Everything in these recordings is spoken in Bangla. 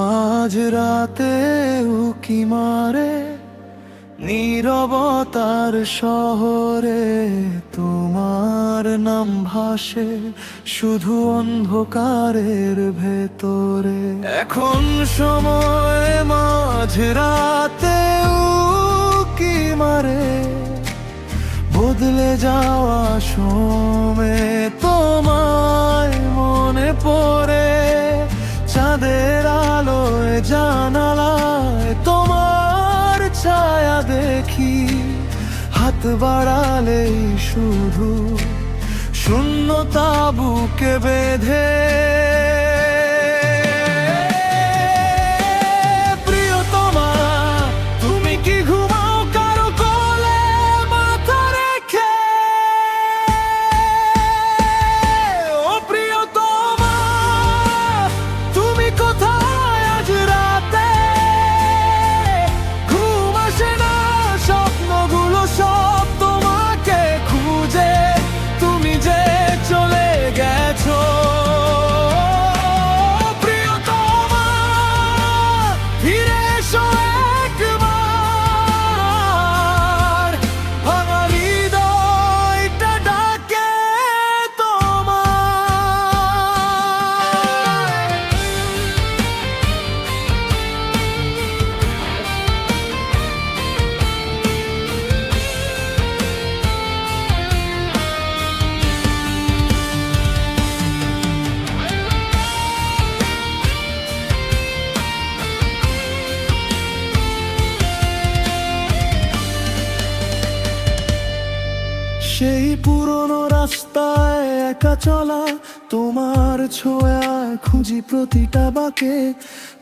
মাঝ রাতে উকি মারে নীরবতার শহরে, তোমার নাম ভাসে শুধু অন্ধকারের ভেতরে। এখন সময় মাঝ রাতে উকি মারে, বদলে যাওয়া সময়ে তোমায় মনে পড়ে। চাঁদের আলোয় জানালায় তোমার ছায়া দেখি, হাত বাড়ালেই শুধু শূন্যতা বুকে বেঁধে। প্রিয়তমা, তুমি কি ঘুমাও কারো কোলে মাথা রেখে? ও প্রিয়তমা, তুমি কোথায় আজ রাতে? ঘুম আসে না, স্বপ্নগুলো সব তোমাকে খুঁজে, তুমি যে চলে গেছো। প্রিয়তমা, ফিরে এসো একবার, ভাঙা হৃদয়টা ডাকে সেই পুরনো রাস্তায় একা চলা, তোমার ছোঁয়ায় খুঁজি প্রতিটা বাঁকে,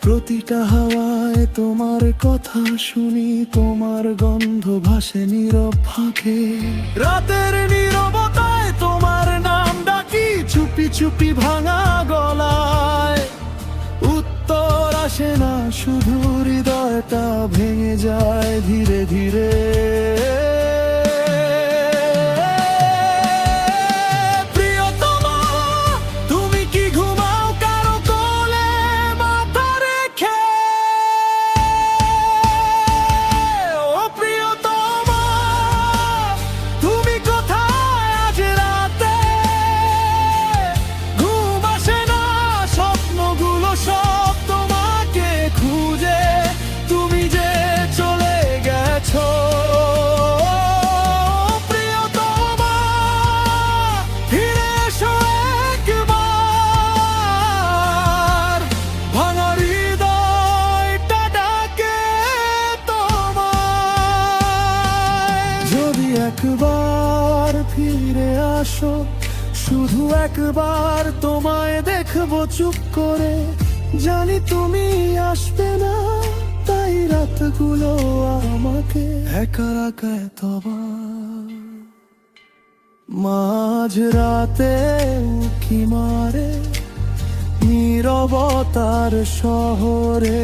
প্রতিটা হাওয়ায় তোমার কথা শুনি, তোমার গন্ধ ভাসে নীরব ফাঁকে। রাতের নীরবতায় তোমার নাম ডাকি, চুপি চুপি ভাঙা গলায়। উত্তর আসে না, শুধু হৃদয়টা ভেঙে যায় ধীরে ধীরে। একবার ফিরে আসো, শুধু একবার তোমায় দেখবো চুপ করে। জানি তুমি আসবে না, তাই রাতগুলো আমাকে একা রাখা এতবার। মাঝ রাতে উকি মারে নীরবতার শহরে,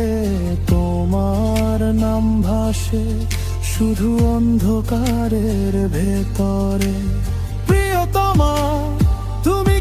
তোমার নাম ভাসে শুধু অন্ধকারের ভেতরে। প্রিয়তমা, তুমি